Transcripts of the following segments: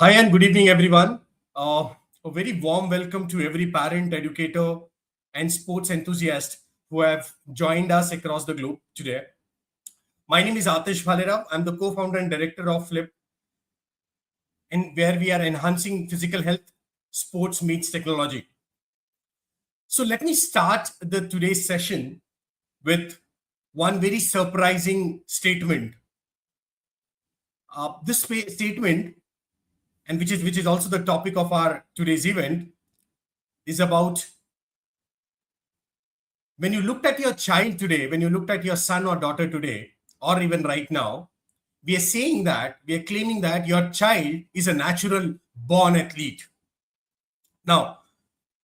Hi and good evening, everyone. A very warm welcome to every parent, educator, and sports enthusiast who have joined us across the globe today. My name is Atishh Bhalerao. I'm the co-founder and director of Phylpt, and where we are enhancing physical health, sports meets technology. So let me start the today's session with one very surprising statement. This statement, and which is also the topic of our today's event, is about when you looked at your child today, when you looked at your son or daughter today, or even right now, we are saying that, we are claiming that your child is a natural born athlete. Now,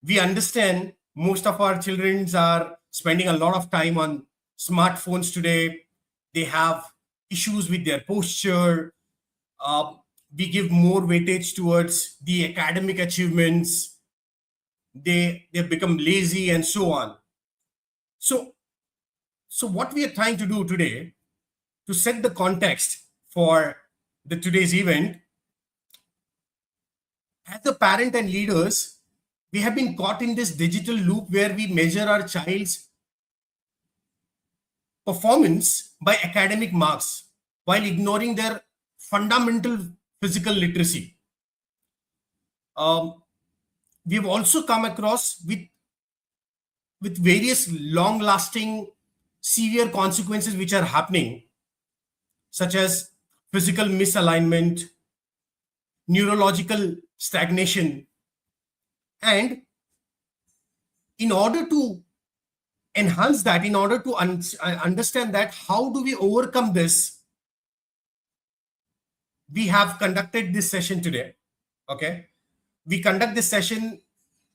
we understand most of our children are spending a lot of time on smartphones today. They have issues with their posture. Uh, we give more weightage towards the academic achievements. They become lazy and so on. So So what we are trying to do today to set the context for the today's event, as a parent and leaders, we have been caught in this digital loop where we measure our child's performance by academic marks while ignoring their fundamental physical literacy. We have also come across with various long-lasting severe consequences which are happening, such as physical misalignment, neurological stagnation. And in order to enhance that, in order to understand that, how do we overcome this, we have conducted this session today. Okay. We conduct this session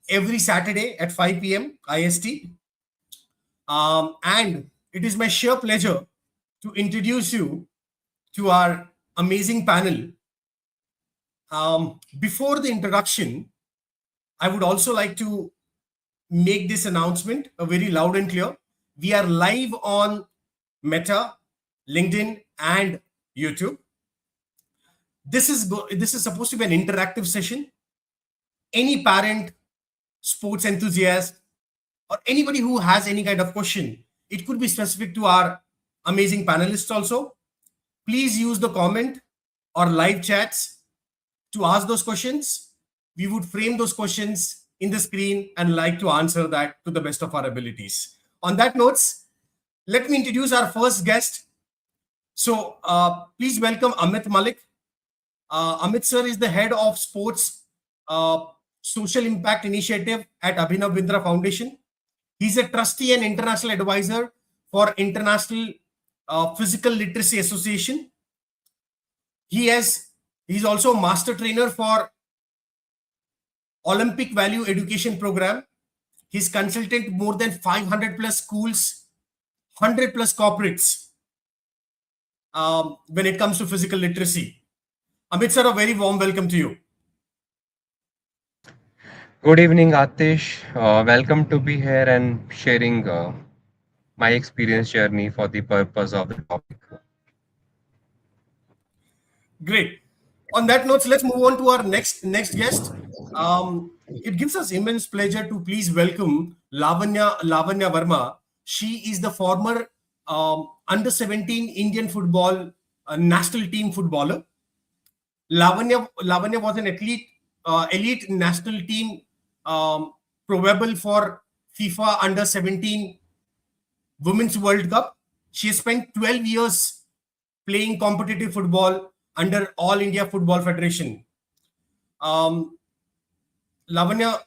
every Saturday at 5 p.m. IST. And it is my sheer pleasure to introduce you to our amazing panel. Before the introduction, I would also like to make this announcement very loud and clear. We are live on Meta, LinkedIn, and YouTube. This is supposed to be an interactive session. Any parent, sports enthusiast, or anybody who has any kind of question, it could be specific to our amazing panelists also. Please use the comment or live chats to ask those questions. We would frame those questions in the screen and like to answer that to the best of our abilities. On that notes, let me introduce our first guest. So please welcome Amit Malik. Amit sir is the head of sports social impact initiative at Abhinav Bindra Foundation. He's a trustee and international advisor for International Physical Literacy Association. He's also a master trainer for Olympic Value Education Program. He's consulted more than 500 plus schools, 100 plus corporates when it comes to physical literacy. Amit sir, a very warm welcome to you. Good evening, Atish. Welcome to be here and sharing my experience journey for the purpose of the topic. Great. On that note, let's move on to our next guest. It gives us immense pleasure to please welcome Lavanya Verma. She is the former under 17 Indian football national team footballer. Lavanya was an elite national team, probable for FIFA under 17 Women's World Cup. She has spent 12 years playing competitive football under All India Football Federation. Lavanya,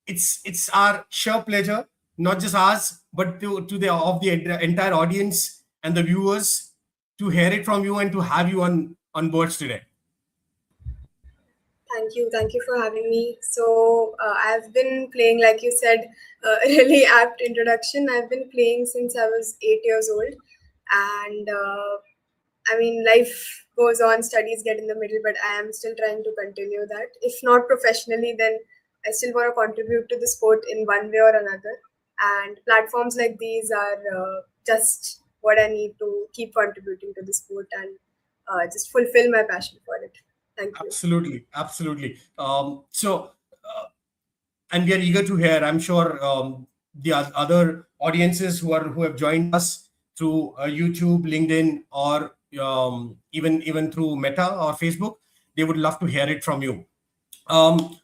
it's our sheer pleasure, not just ours, but to the entire audience and the viewers, to hear it from you and to have you on boards today. Thank you for having me. So I've been playing, like you said, a really apt introduction. I've been playing since I was 8 years old, and I mean, life goes on, studies get in the middle, but I am still trying to continue that. If not professionally, then I still want to contribute to the sport in one way or another. And platforms like these are just what I need to keep contributing to the sport and just fulfill my passion for it. Thank you. Absolutely. And we are eager to hear. I'm sure the other audiences who have joined us through YouTube, LinkedIn, or even through Meta or Facebook, they would love to hear it from you.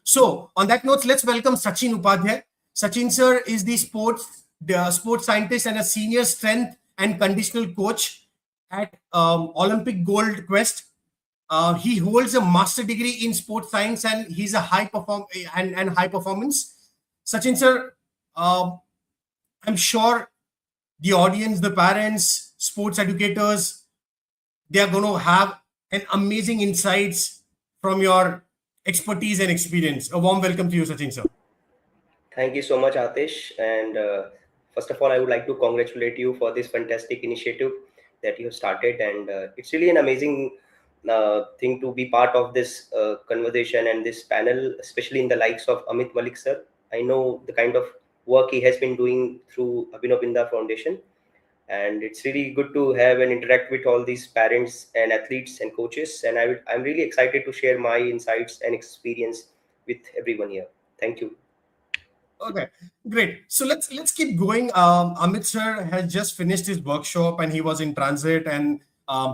So on that note, let's welcome Sachin Upadhyay. Sachin sir is the sports scientist and a senior strength and conditional coach at Olympic Gold Quest. He holds a master degree in sports science and he's a high performance. Sachin sir, I'm sure the audience, the parents, sports educators, they are going to have an amazing insights from your expertise and experience. A warm welcome to you, Sachin sir. Thank you so much, Atishh. And first of all, I would like to congratulate you for this fantastic initiative that you have started. And it's really an amazing thing to be part of this conversation and this panel, especially in the likes of Amit Malik sir. I know the kind of work he has been doing through Abhinav Bindra Foundation. And it's really good to have and interact with all these parents and athletes and coaches. And I'm really excited to share my insights and experience with everyone here. Thank you. Okay, great. So let's keep going. Amit sir has just finished his workshop and he was in transit, and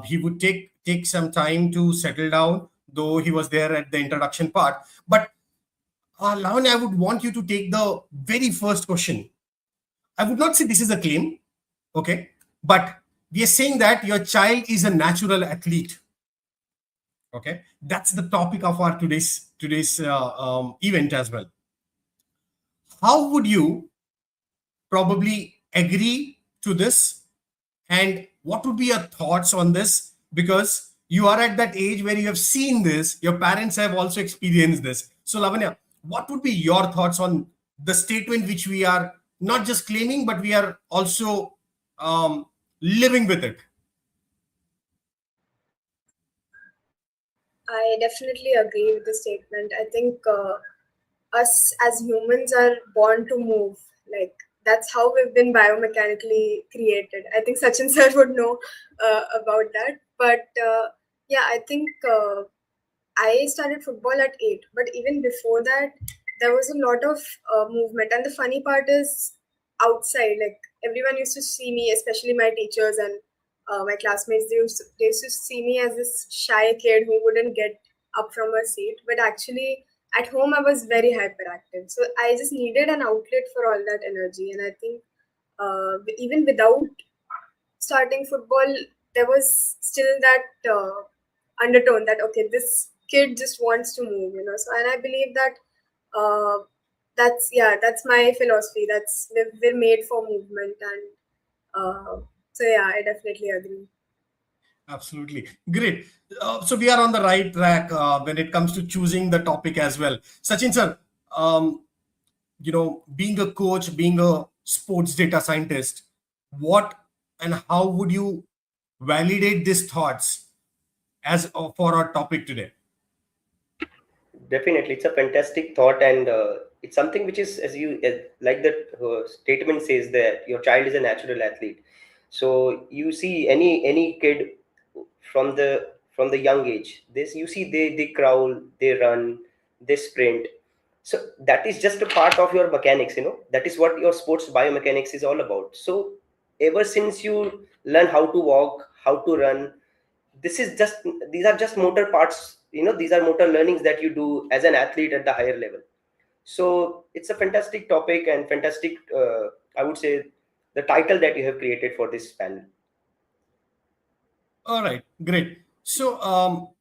he would take some time to settle down, though he was there at the introduction part. But Lavanya, I would want you to take the very first question. I would not say this is a claim, okay, but we are saying that your child is a natural athlete. Okay, that's the topic of our today's event as well. How would you probably agree to this, and what would be your thoughts on this? Because you are at that age where you have seen this, your parents have also experienced this. So Lavanya, what would be your thoughts on the statement which we are not just claiming, but we are also living with it? I definitely agree with the statement. I think us as humans are born to move. Like, that's how we've been biomechanically created. I think Sachin sir would know about that. But yeah, I think I started football at 8. But even before that, there was a lot of movement. And the funny part is outside, like everyone used to see me, especially my teachers and my classmates. They used to see me as this shy kid who wouldn't get up from her seat. But actually, at home, I was very hyperactive. So I just needed an outlet for all that energy. And I think even without starting football, there was still that undertone that, okay, this kid just wants to move, you know. So, and I believe that that's my philosophy. We're made for movement, and so yeah, I definitely agree. Absolutely. Great. So we are on the right track when it comes to choosing the topic as well. Sachin sir, being a coach, being a sports data scientist, what and how would you validate these thoughts as for our topic today? Definitely, it's a fantastic thought, and it's something which is, like the statement says, that your child is a natural athlete. So you see any kid from the young age, this you see they crawl, they run, they sprint. So that is just a part of your mechanics. That is what your sports biomechanics is all about. So ever since you learn how to walk, how to run, these are just motor parts. These are motor learnings that you do as an athlete at the higher level. So it's a fantastic topic and fantastic, I would say, the title that you have created for this panel. All right, great. So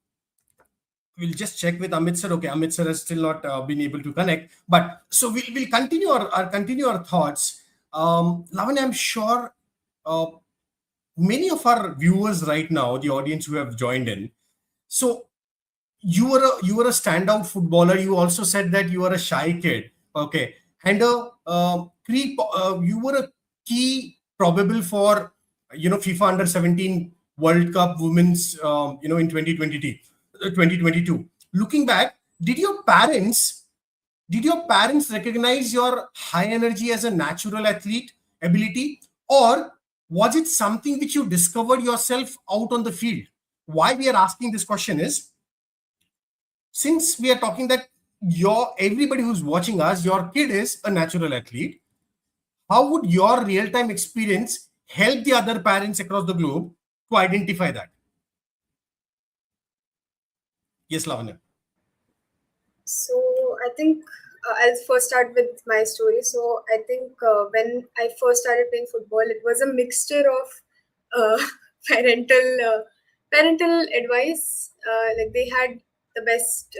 we'll just check with Amit sir. Okay, Amit sir has still not been able to connect, but so we'll continue our thoughts. Lavanya, I'm sure many of our viewers right now, the audience who have joined in, so you were a standout footballer. You also said that you were a shy kid. Okay, and you were a key probable for FIFA Under 17 World Cup Women's in 2022. Looking back, did your parents recognize your high energy as a natural athlete ability, or was it something which you discovered yourself out on the field? Why we are asking this question is, since we are talking that your everybody who's watching us, your kid is a natural athlete, how would your real-time experience help the other parents across the globe to identify that? Yes, Lavanya. So I think I'll first start with my story. So I think when I first started playing football, it was a mixture of parental parental advice. Like they had the best.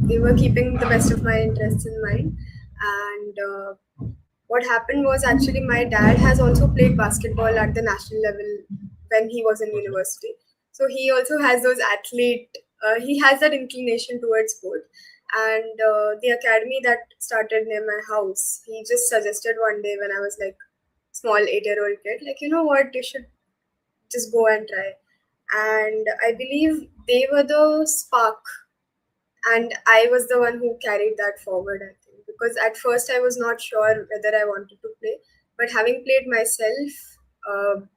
They were keeping the best of my interests in mind, and what happened was actually my dad has also played basketball at the national level when he was in Okay. university. So he also has those athlete. He has that inclination towards sport, and the academy that started near my house. He just suggested one day when I was like small 8-year-old kid, like you know what, you should just go and try. And I believe they were the spark, and I was the one who carried that forward, I think, because at first I was not sure whether I wanted to play, but having played myself,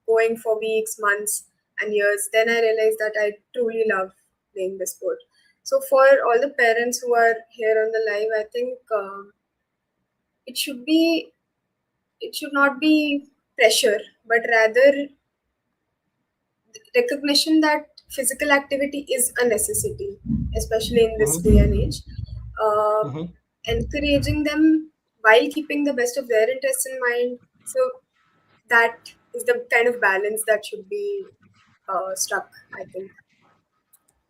going for weeks, months, and years, then I realized that I truly love playing the sport. So for all the parents who are here on the live, I think it should be it should not be pressure, but rather recognition that physical activity is a necessity, especially in this day Mhm. and age. Uh, Mhm. Encouraging them while keeping the best of their interests in mind. So that is the kind of balance that should be struck, I think.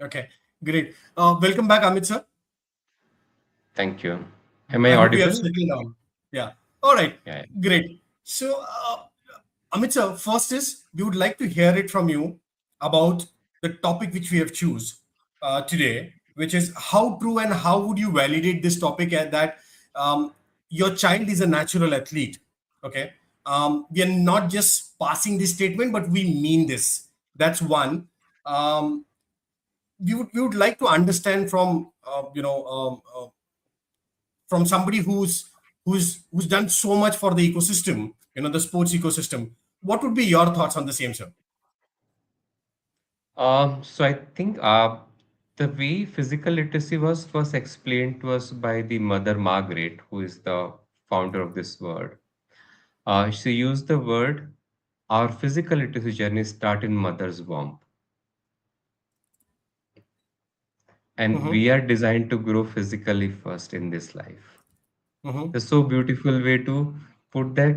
Okay, great. Welcome back, Amit sir. Thank you. Am I I hope you have audible? settled down. Yeah. All right. Yeah. Great. So, Amit sir, first is we would like to hear it from you about the topic which we have choose today, which is how true and how would you validate this topic at that your child is a natural athlete. Okay. We are not just passing this statement, but we mean this. That's one. Um, we would like to understand from from somebody who's done so much for the ecosystem, the sports ecosystem. What would be your thoughts on the same, sir? So I think the way physical literacy was first explained to us by the Mother Margaret, who is the founder of this word. She used the word, our physical literacy journey start in mother's womb, and Mm-hmm. we are designed to grow physically first in this life. Mm-hmm. It's so beautiful way to put that.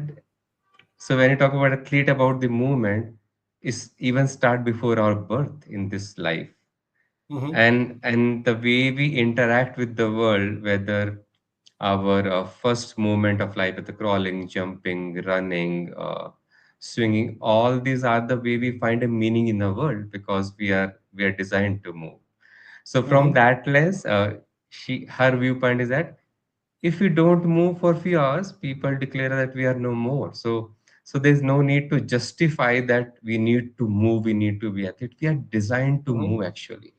So when you talk about athlete, about the movement, is even start before our birth in this life, Mm-hmm. and the way we interact with the world, whether our first movement of life, the crawling, jumping, running, swinging, all these are the way we find a meaning in the world because we are designed to move. So from Mm-hmm. that lens, her viewpoint is that if we don't move for few hours, people declare that we are no more. So there's no need to justify that we need to move, we need to be athlete. We are designed to Mm-hmm. move actually.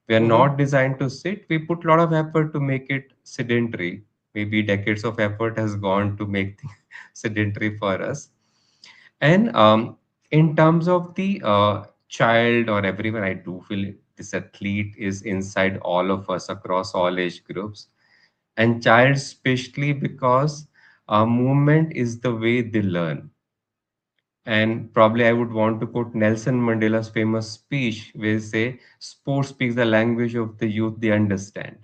We are Mm-hmm. not designed to sit. We put a lot of effort to make it sedentary. Maybe decades of effort has gone to make things sedentary for us. And in terms of the child or everyone, I do feel this athlete is inside all of us across all age groups, and child especially because movement is the way they learn. And probably I would want to quote Nelson Mandela's famous speech where he say, "Sport speaks the language of the youth they understand."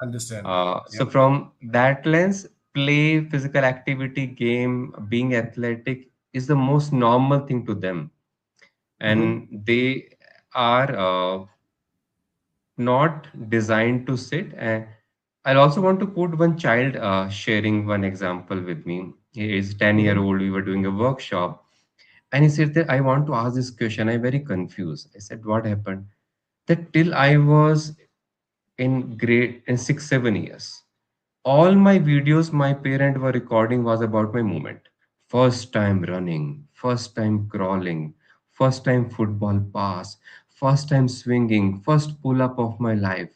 Understand. So Yep. from that lens, play, physical activity, game, being athletic is the most normal thing to them, Mm-hmm. and they are not designed to sit. And I'll also want to quote one child sharing one example with me. He is 10-year Mm-hmm. old. We were doing a workshop, and he said that I want to ask this question. I'm very confused. I said, what happened? That till I was in grade in 6 7 years, all my videos my parent were recording was about my movement. First time running, first time crawling, first time football pass, first time swinging, first pull up of my life.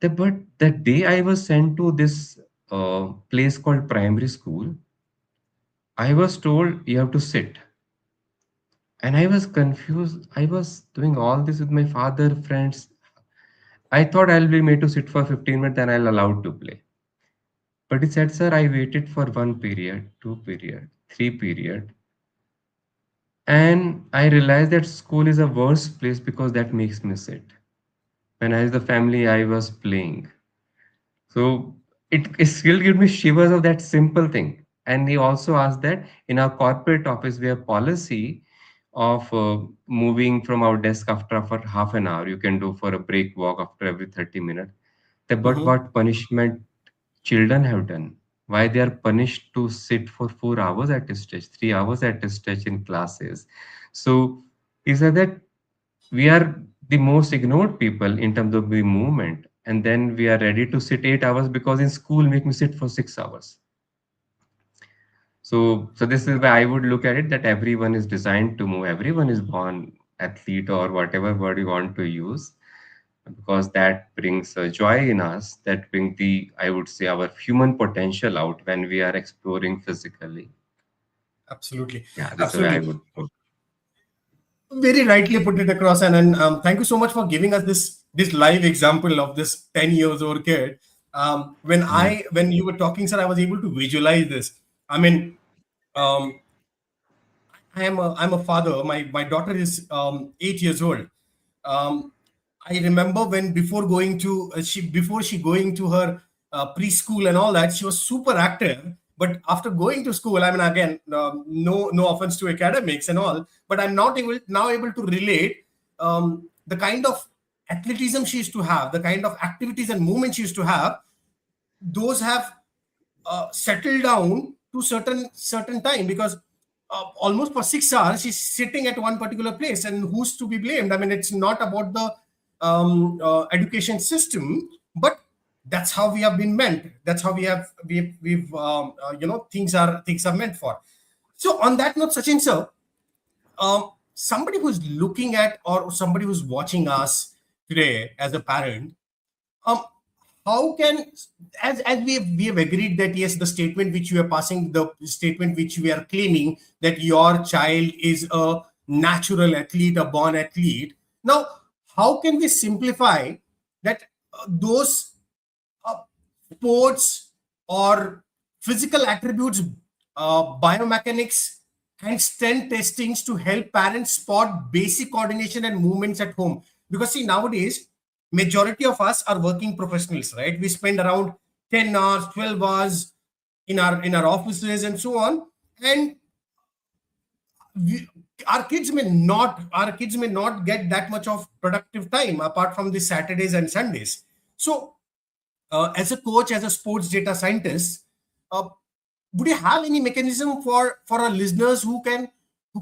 But the day I was sent to this place called primary school, I was told you have to sit. And I was confused. I was doing all this with my father, friends. I thought I'll be made to sit for 15 minutes, then I'll allowed to play. But he said, sir, I waited for 1 period, 2 period, 3 period. And I realized that school is a worse place because that makes me sit. When I was the family, I was playing. So it still gives me shivers of that simple thing. And he also asked that in our corporate office, we have policy of moving from our desk after for half an hour. You can do for a break walk after every 30 minutes. But Mm-hmm. what punishment children have done? Why they are punished to sit for 4 hours at a stretch, 3 hours at a stretch in classes? So he said that we are the most ignored people in terms of the movement, and then we are ready to sit 8 hours because in school make me sit for 6 hours. So this is why I would look at it, that everyone is designed to move, everyone is born athlete or whatever word you want to use, because that brings a joy in us, that brings the, I would say, our human potential out when we are exploring physically. Absolutely. Yeah, this is the way I Absolutely. would put. Very rightly put it across. And then thank you so much for giving us this live example of this 10 years old kid. Yeah. When you were talking, sir, I was able to visualize this. I mean, um, I'm a father. My daughter is 8 years old. Um, I remember when before going to before she going to her preschool and all that, she was super active. But after going to school, I mean, again, no offense to academics and all, but I'm not able to relate the kind of athleticism she used to have, the kind of activities and movements she used to have. Those have settle down to certain time, because almost for 6 hours she's sitting at one particular place, and who's to be blamed? I mean, it's not about the education system, but that's how we have been meant. That's how we've things are meant for. So on that note, Sachin sir, somebody who's looking at, or somebody who's watching us today as a parent, um, how can, as we have agreed that yes, the statement which you are passing, the statement which we are claiming, that your child is a natural athlete, a born athlete. Now, how can we simplify that those uh, sports or physical attributes, biomechanics, and strength testings to help parents spot basic coordination and movements at home? Because see, nowadays, majority of us are working professionals, right? We spend around 10 hours, 12 hours in our offices and so on. And we, our kids may not get that much of productive time apart from the Saturdays and Sundays. So as a coach, as a sports data scientist, uh, would you have any mechanism for our listeners who can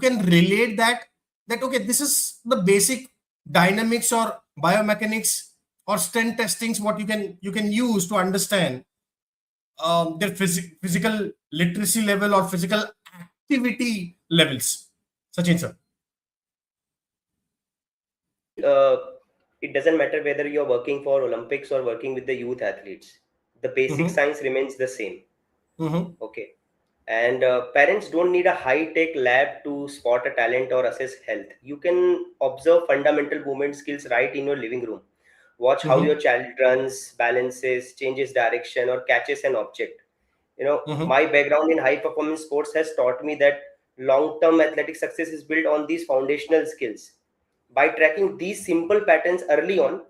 relate that okay, this is the basic dynamics or biomechanics or strength testings what you can use to understand their physical literacy level or physical activity levels? Sachin sir. See, it doesn't matter whether you're working for Olympics or working with the youth athletes. The basic Mm-hmm. science remains the same. Mm-hmm. Okay. And parents don't need a high-tech lab to spot a talent or assess health. You can observe fundamental movement skills right in your living room. Watch how Mm-hmm. your child runs, balances, changes direction, or catches an object. Mm-hmm. My background in high performance sports has taught me that long term athletic success is built on these foundational skills. By tracking these simple patterns early on,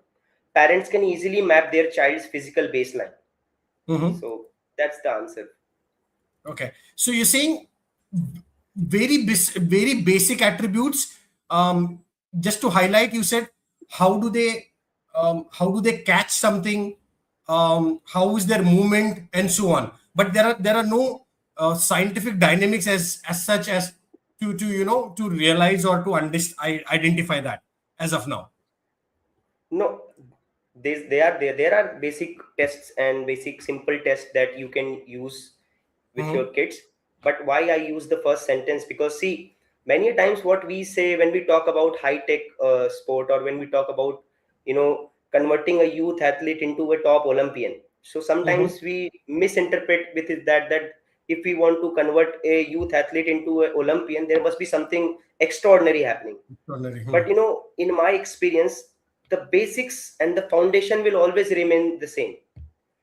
parents can easily map their child's physical baseline. Mm-hmm. So that's the answer. Okay. So you're saying very basic attributes. Just to highlight, you said how do they catch something, how is their movement, and so on. But there are no scientific dynamics as such as to realize or to identify that as of now. No, there are basic tests and basic simple tests that you can use with your Mm-hmm. kids. But why I use the first sentence? Because see, many a times what we say when we talk about high tech sport, or when we talk about converting a youth athlete into a top Olympian, so Mm-hmm. sometimes we misinterpret with it that if we want to convert a youth athlete into an Olympian, there must be something extraordinary happening. Extraordinary. But in my experience, the basics and the foundation will always remain the same.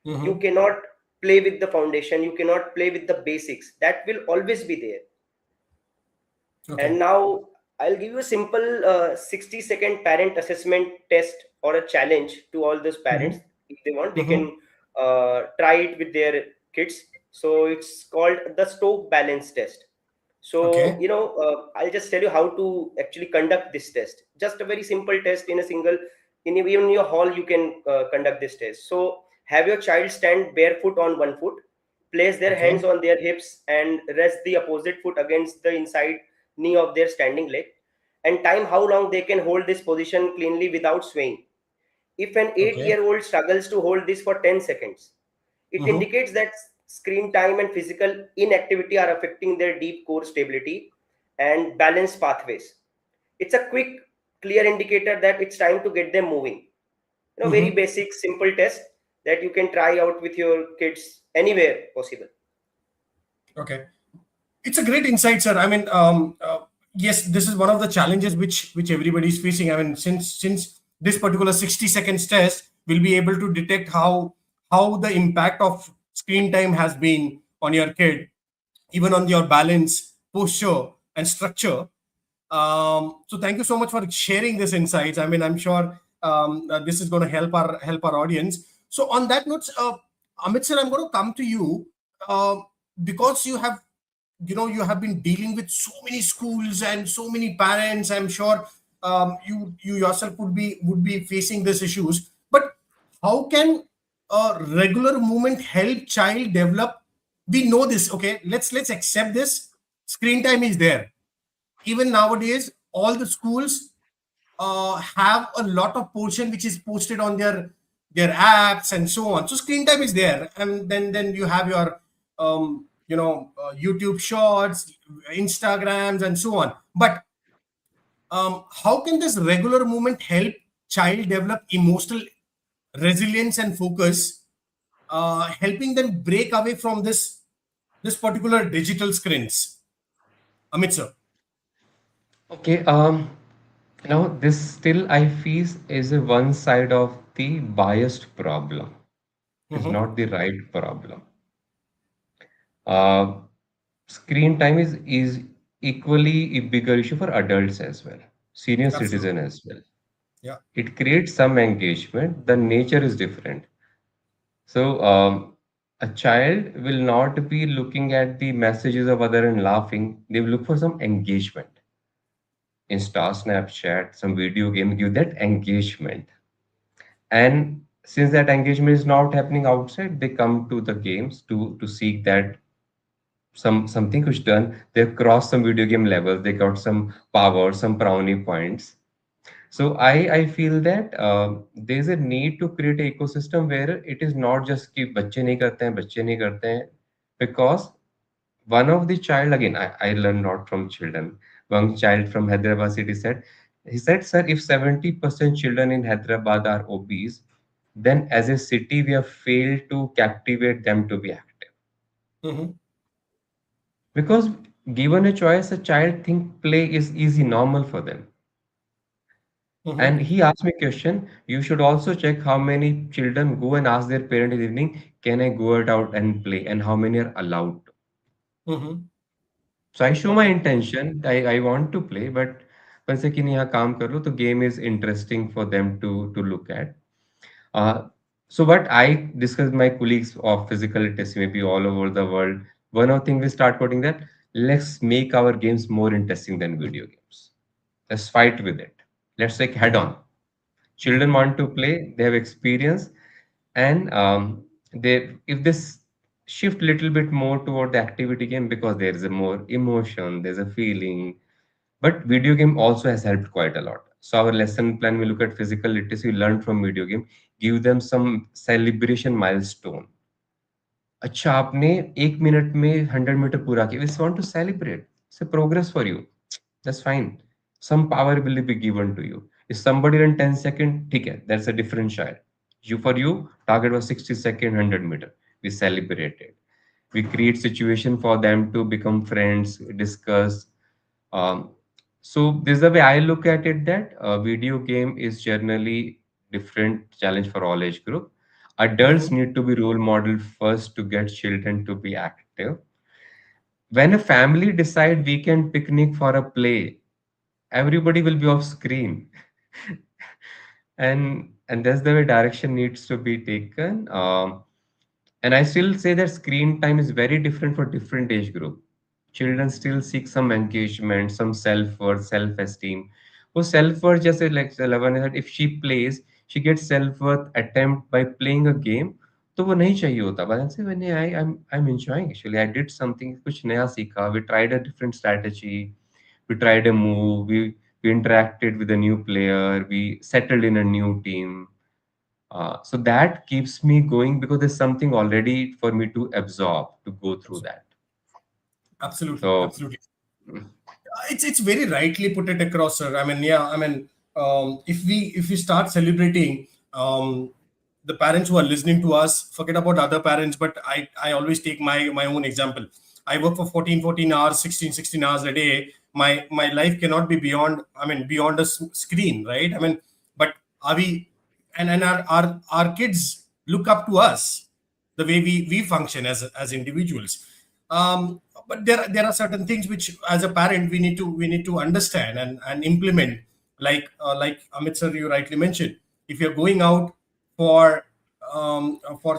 You Mm-hmm. cannot play with the foundation, you cannot play with the basics, that will always be there. Okay. And now I'll give you a simple 60-second parent assessment test or a challenge to all those Mm-hmm. parents. If they want, they Mm-hmm. can try it with their kids. So it's called the Stoke Balance Test. So, Okay. I'll just tell you how to actually conduct this test. Just a very simple test in a single, even in your hall, you can conduct this test. So, have your child stand barefoot on one foot, place their hands Okay. on their hips, and rest the opposite foot against the inside knee of their standing leg, and time how long they can hold this position cleanly without swaying. If an 8 year Okay. old struggles to hold this for 10 seconds, it Mm-hmm. indicates that screen time and physical inactivity are affecting their deep core stability and balance pathways. It's a quick, clear indicator that it's time to get them moving. Very Mm-hmm. basic, simple test that you can try out with your kids anywhere possible. Okay. It's a great insight, sir. I mean, yes, this is one of the challenges which everybody is facing. I mean, since this particular 60 seconds test will be able to detect how the impact of screen time has been on your kid, even on your balance, posture, and structure. So thank you so much for sharing this insights. I mean, I'm sure this is going to help our audience. So on that note, Amit sir, I'm going to come to you because you have been dealing with so many schools and so many parents. I'm sure you yourself would be facing these issues. But how can regular movement help child develop? We know this. Okay, let's accept this. Screen time is there. Even nowadays, all the schools have a lot of portion which is posted on their apps and so on. So screen time is there, and then you have your YouTube shorts, Instagrams, and so on. But how can this regular movement help child develop emotional resilience and focus, helping them break away from this particular digital screens? Amit sir. Okay. Now this still I feel is a one side of the biased problem. It is Mm-hmm. not the right problem. Uh, Screen time is equally a bigger issue for adults as well, senior citizen Absolutely. as well. Yeah. It creates some engagement. The nature is different. So a child will not be looking at the messages of other and laughing. They will look for some engagement. Insta, Snapchat, some video game give that engagement. And since that engagement is not happening outside, they come to the games to seek that something which done. They've crossed some video game levels. They got some power, some brownie points. So I feel that there's a need to create an ecosystem where it is not just कि बच्चे नहीं करते हैं बच्चे नहीं करते हैं, because one of the child again I learned not from children. One child from Hyderabad city said, he said, sir, if 70% children in Hyderabad are obese, then as a city we have failed to captivate them to be active. Mm-hmm. Because given a choice, a child think play is easy, normal for them. Mm-hmm. And he asked me a question. You should also check how many children go and ask their parent in the evening, can I go out and play? And how many are allowed to. Mm-hmm. So I show my Okay. intention. I want to play, but once कि नहीं यहाँ काम कर लो, तो game is interesting for them to look at. Uh, so what I discuss with my colleagues of physical literacy, maybe all over the world, one of the things we start quoting that let's make our games more interesting than video games. Let's fight with it. Let's take head Mm-hmm. on. Children want to play, they have experience, and they if this shift little bit more toward the activity game because there is a more emotion, there's a feeling. But video game also has helped quite a lot. So our lesson plan, we look at physical literacy, we learn from video game, give them some celebration milestone. अच्छा आपने 1 minute में 100 metre पूरा किया, we want to celebrate, it's a progress for you, that's fine. Some power will be given to you. If somebody run 10 seconds, ठीक है, that's a different child. For you target was 60 second 100 meter, we celebrated. We create situation for them to become friends, discuss. um, So this is the way I look at it, that a video game is generally different challenge for all age group. Adults Mhm. need to be role model first to get children to be active. When a family decide weekend picnic for a play, everybody will be off screen. And that's the way direction needs to be taken. And I still say that screen time is very different for different age group. Children still seek some engagement, some self-worth, self-esteem. Who self-worth, just like Lavanya said, if she plays, she gets self-worth attempt by playing a game. तो वो नहीं चाहिए होता. But I say when I'm enjoying actually. I did something कुछ नया सीखा. We tried a different strategy. We tried a move. We interacted with a new player. We settled in a new team. So that keeps me going because there's something already for me to absorb to go through that. Absolutely, So absolutely. It's very rightly put it across, sir. I mean, yeah, I mean, if we start celebrating the parents who are listening to us, forget about other parents, but I always take my own example. I work for 14 hours, 16 hours a day. My life cannot be beyond, I mean, beyond a screen, right? I mean, but are we, and our kids look up to us the way we function as individuals. But there are certain things which, as a parent, we need to understand and implement. Like Amit sir, you rightly mentioned, if you're going out for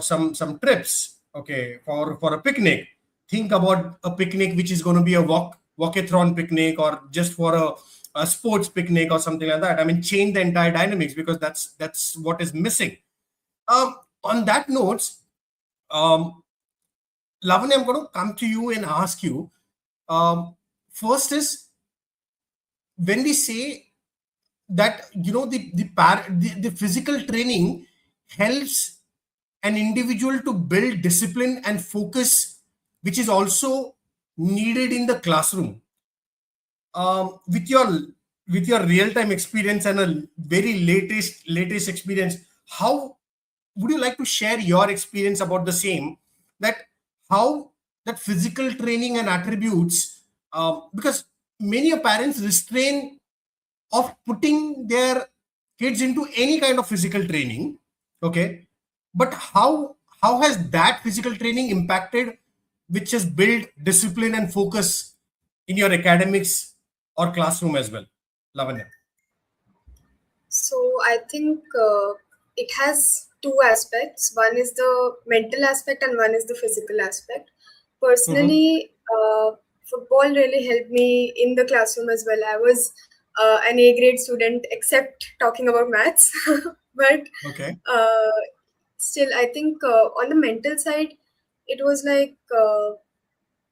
some trips, okay, for a picnic, think about a picnic which is going to be a walkathon picnic, or just for a sports picnic or something like that. I mean, change the entire dynamics, because that's what is missing. On that notes, um, Lavanya, I'm going to come to you and ask you. First is, when we say that, the physical training helps an individual to build discipline and focus, which is also needed in the classroom. With your real time experience and a very latest experience, how would you like to share your experience about the same, that how that physical training and attributes, because many of parents restrain of putting their kids into any kind of physical training, okay, but how has that physical training impacted, which has built discipline and focus in your academics or classroom as well, Lavanya? So I think it has two aspects. One is the mental aspect and one is the physical aspect. Mm-hmm. Personally, football really helped me in the classroom as well. I was an A grade student, except talking about maths. But Okay. uh, still, I think on the mental side, it was like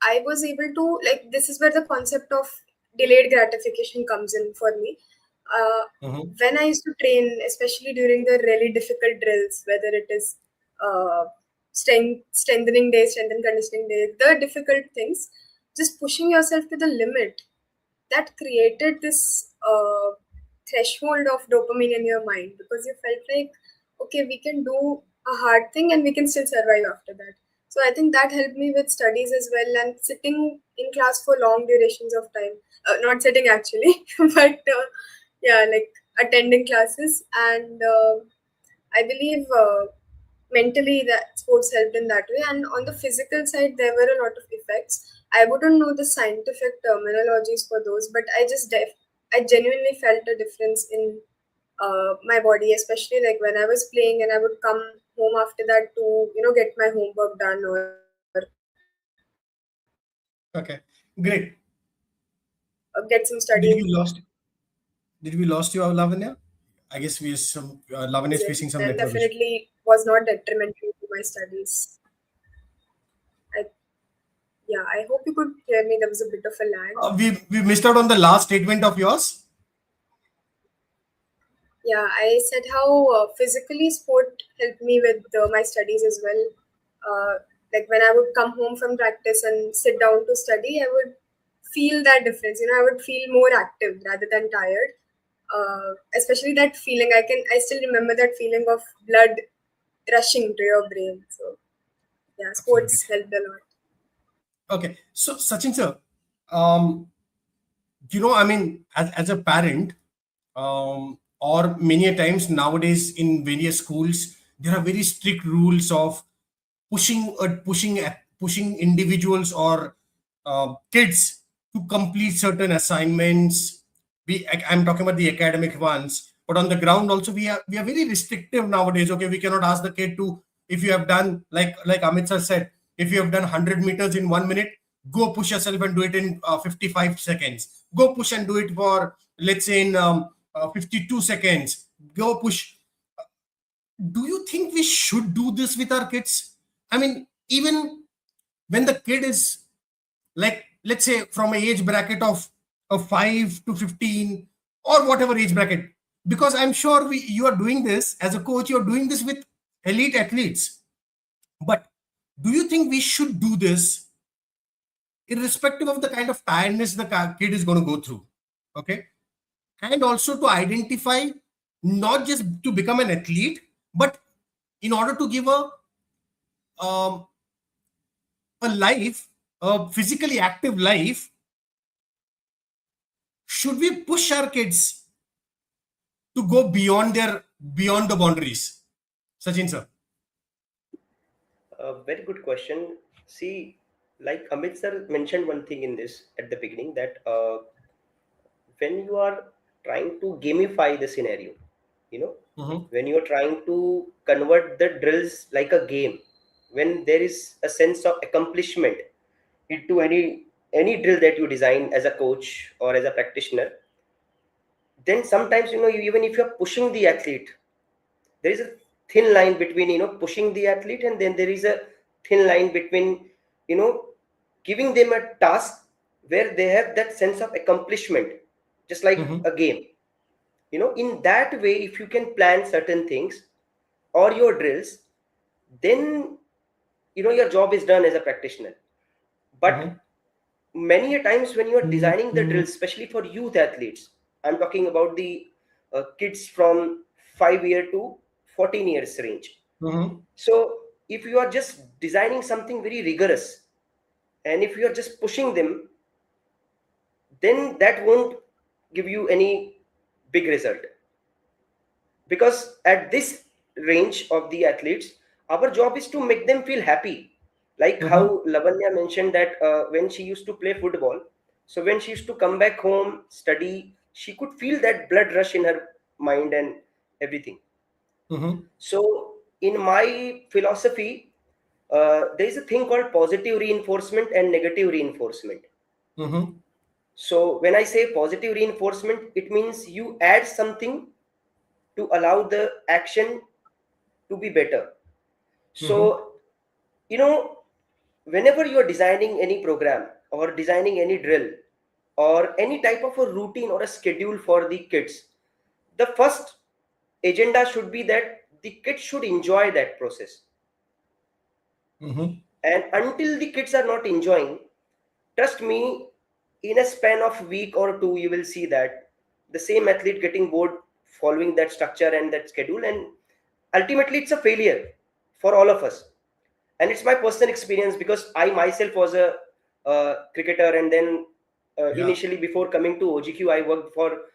I was able to, like, this is where the concept of delayed gratification comes in for me. Uh, Mm-hmm. when I used to train, especially during the really difficult drills, whether it is uh, strengthening day, strength and conditioning day, the difficult things, just pushing yourself to the limit, that created this threshold of dopamine in your mind, because you felt like, okay, we can do a hard thing and we can still survive after that. So I think that helped me with studies as well, and sitting in class for long durations of time. Not sitting actually, but yeah, like attending classes. And I believe mentally that sports helped in that way. And on the physical side, there were a lot of effects. I wouldn't know the scientific terminologies for those, but I genuinely felt a difference in my body, especially like when I was playing and I would come home after that to get my homework done or Okay, great. get some Did studying we lost did we lost you, Lavanya? I guess we some Lavanya is in, facing some then network issue. definitely was not detrimental to my studies. I Yeah, I hope you could hear me. There was a bit of a lag. We missed out on the last statement of yours. Yeah, I said how physically sport helped me with my studies as well. Like when I would come home from practice and sit down to study, I would feel that difference. I would feel more active rather than tired. Especially that feeling, I still remember that feeling of blood rushing to your brain. So yeah, Absolutely. sports helped a lot. Okay, so Sachin sir, um, I mean, as a parent, or many a times nowadays in various schools, there are very strict rules of pushing individuals or kids to complete certain assignments. I'm talking about the academic ones, but on the ground also we are very restrictive nowadays. Okay, we cannot ask the kid to, if you have done, like Amit sir said, if you have done 100 meters in 1 minute, go push yourself and do it in 55 seconds. Go push and do it for, let's say, in 52 seconds. Go push. Do you think we should do this with our kids? I mean, even when the kid is, like, let's say, from an age bracket of 5 to 15 or whatever age bracket, because I'm sure you are doing this as a coach, you're doing this with elite athletes. But do you think we should do this irrespective of the kind of tiredness the kid is going to go through? Okay. And also to identify, not just to become an athlete, but in order to give um, a life, a physically active life, should we push our kids to go beyond the boundaries? Sachin sir. A very good question. See, like Amit sir mentioned one thing in this at the beginning, that when you are trying to gamify the scenario, you know, Mhm. when you are trying to convert the drills like a game, when there is a sense of accomplishment into any drill that you design as a coach or as a practitioner, then sometimes, even if you're pushing the athlete, there is a thin line between, pushing the athlete, and then there is a thin line between, you know giving them a task where they have that sense of accomplishment, just like Mhm. a game. In that way, if you can plan certain things or your drills, then your job is done as a practitioner. But Mhm. many a times when you are designing the drills, especially for youth athletes, I'm talking about the kids from 5 year to 14 years range. Mhm. So if you are just designing something very rigorous, and if you are just pushing them, then that won't give you any big result. Because at this range of the athletes, our job is to make them feel happy. Like Mhm. how Lavanya mentioned that when she used to play football, so when she used to come back home, study, she could feel that blood rush in her mind and everything. Mhm. So in my philosophy, there is a thing called positive reinforcement and negative reinforcement. Mhm. So when I say positive reinforcement, it means you add something to allow the action to be better. Mhm. So, whenever you are designing any program or designing any drill or any type of a routine or a schedule for the kids, the first agenda should be that the kids should enjoy that process. Mhm. And until the kids are not enjoying, trust me, in a span of week or two, you will see that the same athlete getting bored following that structure and that schedule, and ultimately it's a failure for all of us. And it's my personal experience, because I myself was a cricketer, and then Yeah. initially before coming to OGQ, I worked for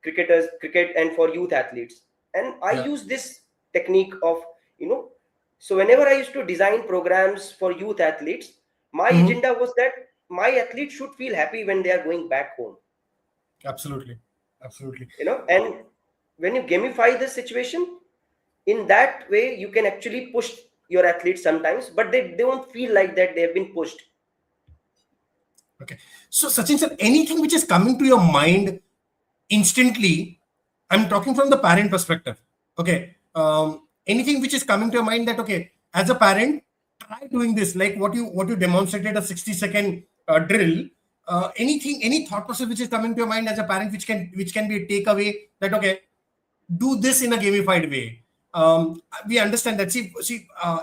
cricket and for youth athletes, and I Yeah. use this technique of, you know so whenever I used to design programs for youth athletes, my Mhm. agenda was that my athletes should feel happy when they are going back home. Absolutely. Absolutely. And when you gamify the situation, in that way you can actually push your athletes sometimes, but they don't feel like that they have been pushed. Okay. So, Sachin sir, anything which is coming to your mind instantly, I'm talking from the parent perspective. Okay. Anything which is coming to your mind that, okay, as a parent, try doing this, like what you demonstrated, a 60-second drill. Any thought process which is coming to your mind as a parent, which can be a takeaway, that, okay, do this in a gamified way. We understand that.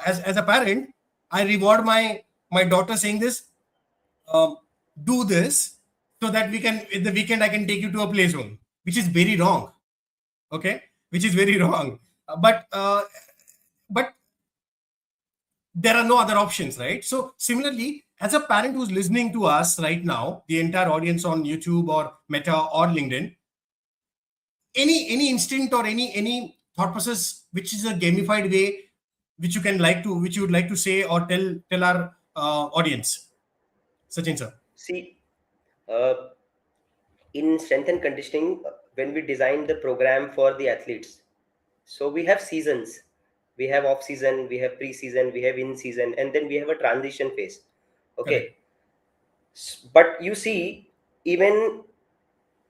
As a parent, I reward my daughter saying this. um, do this, so that we can, in the weekend, I can take you to a play zone, which is very wrong. Okay, which is very wrong. But there are no other options, right? So similarly, as a parent who's listening to us right now, the entire audience on YouTube or Meta or LinkedIn, any instinct or any thought process which is a gamified way which you would like to say or tell our audience, Sachin sir. See, uh, in strength and conditioning, when we design the program for the athletes, so we have seasons. We have off season, we have pre-season, we have in season, and then we have a transition phase. Correct. Okay. But you see, even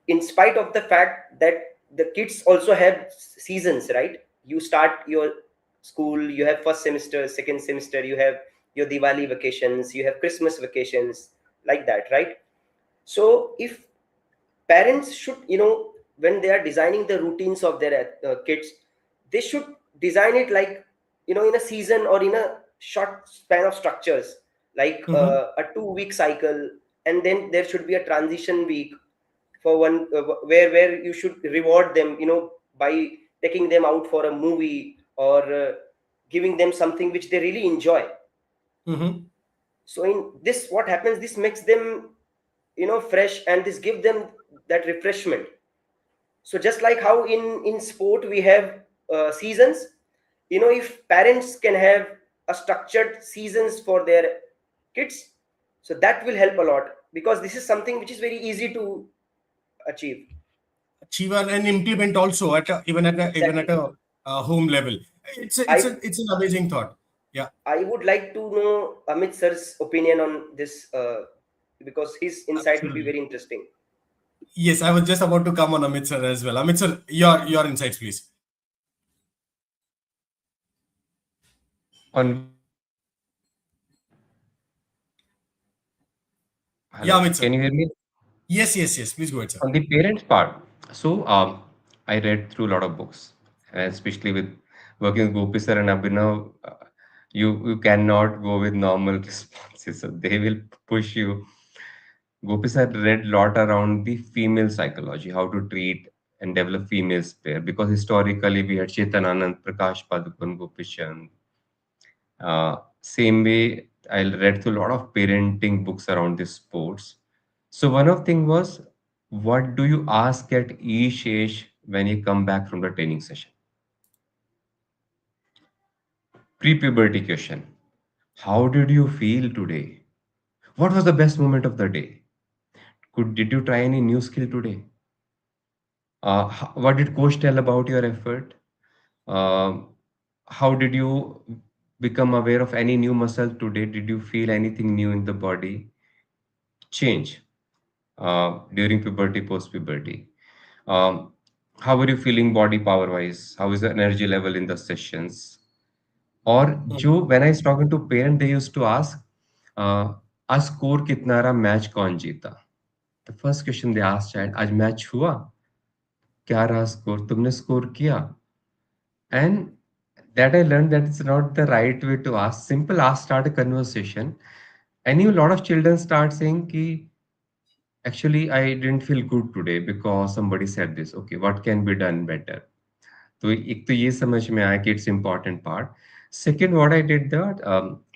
in spite of the fact that the kids also have seasons, right? You start your school, you have first semester, second semester, you have your Diwali vacations, you have Christmas vacations, like that, right? So if parents should, when they are designing the routines of their kids, they should design it like, in a season or in a short span of structures, like Mm-hmm. a 2 week cycle, and then there should be a transition week for one, where you should reward them, by taking them out for a movie, or giving them something which they really enjoy. Mm-hmm. So in this, what happens, this makes them, fresh, and this give them that refreshment. So just like how in sport we have seasons, if parents can have a structured seasons for their kids, so that will help a lot, because this is something which is very easy to achieve. Achieve and implement also at even at Exactly. a home level. i It's an amazing thought. Yeah. I would like to know Amit sir's opinion on this, because his insight will be Absolutely. very interesting. Yes, I was just about to come on Amit sir as well. Amit sir, your insights, please. On which part? Yeah, Hello, Amit can sir. you hear me? Yes. Please go ahead, sir. On the parents part, so I read through a lot of books, and especially with working with Gopi sir and Abhinav, you cannot go with normal responses. So they will push you. Gopi sir read a lot around the female psychology, how to treat and develop female pair, because historically we had Chetananand, Prakash Padukone, Gopi Chand. Same way, I read through a lot of parenting books around this sports. So one of thing was, what do you ask at each age when you come back from the training session? Pre-puberty question. How did you feel today? What was the best moment of the day? Did you try any new skill today? What did coach tell about your effort? Um how did you become aware of any new muscle today? Did you feel anything new in the body? Change during puberty, post puberty. Um, how are you feeling body power wise? How is the energy level in the sessions? और जो Mhm. when I was talking to parent, they used to ask, आज score कितना रहा, match कौन जीता? The first question they asked child, आज match हुआ? क्या रहा स्कोर? तुमने स्कोर किया? And that I learned that it's not the right way to ask. Simple ask, start a conversation. And a lot of children start saying ki, actually I didn't feel good today because somebody said this. Okay, what can be done better? तो एक तो ये समझ में आया कि it's important part. Second, what I did that,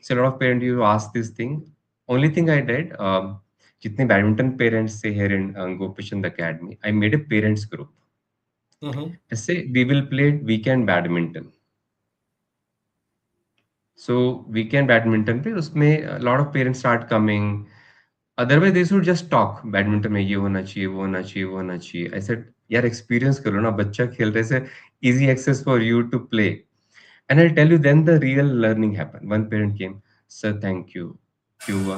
so a lot of parents you ask this thing. Only thing I did, जितने badminton parents से here in Gopichand Academy, I made a parents group. Mhm. ऐसे we will play weekend badminton. So weekend badminton पे उसमें a lot of parents start coming. Otherwise they should just talk. Badminton में ये होना चाहिए, वो होना चाहिए, वो होना चाहिए. I said यार एक्सपीरियंस करो ना, बच्चा खेल रहे से easy access for you to play. And I'll tell you then the real learning happened. One parent came, sir thank you. क्यों हुआ?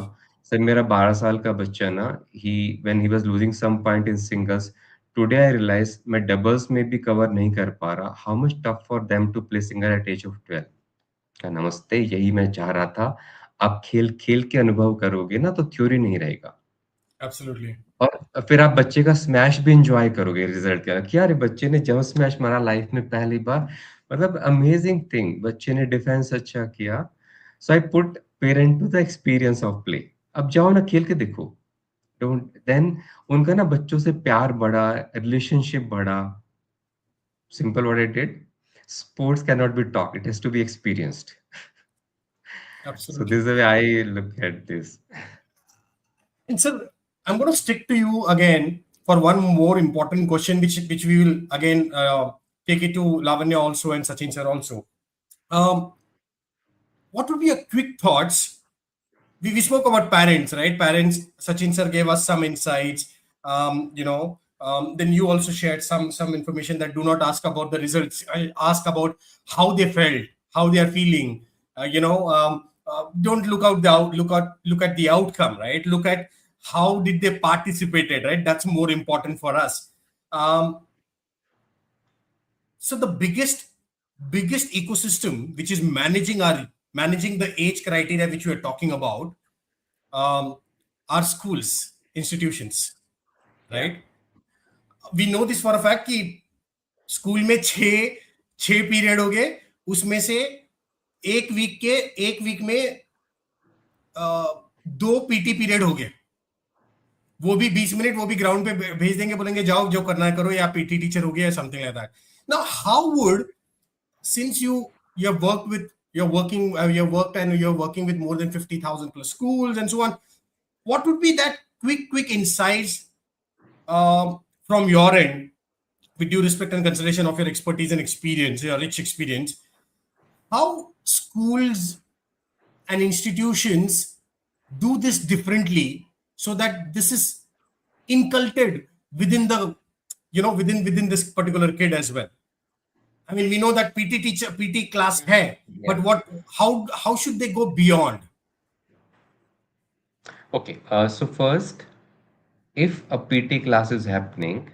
सर मेरा 12 साल का बच्चा ना, he when he was losing some point in singles, today I realized मैं doubles में भी कवर नहीं कर पा रहा. How much tough for them to play single at age of 12. क्या नमस्ते, यही मैं चाह रहा था. आप खेल खेल के अनुभव करोगे ना, तो थ्योरी नहीं रहेगा. Absolutely. और फिर आप बच्चे का स्मैश भी एंजॉय करोगे रिजल्ट के बाद कि यार ये बच्चे ने जंप स्मैश मारा लाइफ में पहली बार, मतलब अमेजिंग थिंग, बच्चे ने डिफेंस अच्छा किया. So I put parent to the experience of play. अब जाओ ना खेल के देखो. डोंट देन उनका ना बच्चों से प्यार बढ़ा, रिलेशनशिप बढ़ा. Simple what I did, sports can not be talk, it has to be experienced. So this Absolutely. is the way I look at this. And sir, I'm going to stick to you again for one more important question, which we will again take it to Lavanya also and Sachin sir also. Um, what would be your quick thoughts? We spoke about parents, right? Parents, Sachin sir gave us some insights. Then you also shared some information that do not ask about the results. I ask about how they felt, how they are feeling. Don't look out the look at the outcome, right? Look at how did they participated, right? That's more important for us. Um, so the biggest ecosystem which is managing the age criteria which we are talking about, um, are schools, institutions, Yeah. right? We know this for a fact कि school में छह period हो गए, उसमें से एक week में दो पीटी पीरियड हो गए, वो भी 20 मिनट, वो भी ग्राउंड पे भेज देंगे, बोलेंगे जाओ जो करना है करो, या पीटी टीचर हो गया या something like that. Now how would, since you have worked with you're working you have worked and you're working with more than 50,000 plus schools and so on, what would be that quick insights, from your end, with due respect and consideration of your expertise and experience, your rich experience, how schools and institutions do this differently so that this is inculcated within the within this particular kid as well. I mean, we know that PT class hai, Yeah. but how should they go beyond? Okay. So first, if a PT class is happening,